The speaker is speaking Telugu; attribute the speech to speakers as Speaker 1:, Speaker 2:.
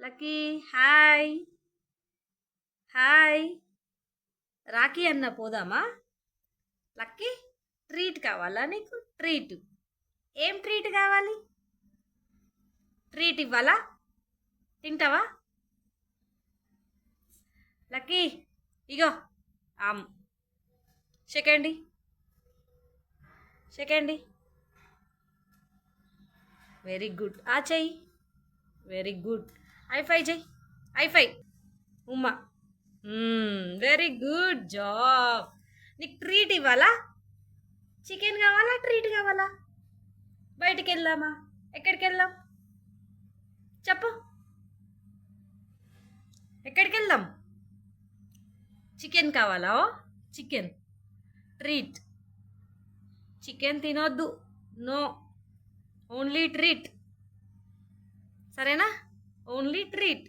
Speaker 1: లక్కీ హాయ్ హాయ్ రాఖీ అన్న పోదామా? లక్కీ ట్రీట్ కావాలా నీకు? ట్రీట్ ఏం ట్రీట్ కావాలి? ట్రీట్ ఇవ్వాలా? తింటావా? లక్కీ ఇగో ఆమ్ సెకండి సెకండి వెరీ గుడ్ ఆ చెయ్యి వెరీ గుడ్ ఐఫై చెయ్యి ఐఫై ఉమ్మా వెరీ గుడ్ జాబ్. నీకు ట్రీట్ ఇవ్వాలా? చికెన్ కావాలా? ట్రీట్ కావాలా? బయటికి వెళ్దామా? ఎక్కడికి వెళ్దాం చెప్పు? ఎక్కడికి వెళ్దాం? చికెన్ కావాలా? Chicken treat. చికెన్ తినొద్దు, నో, ఓన్లీ ట్రీట్. సరేనా? Only treat.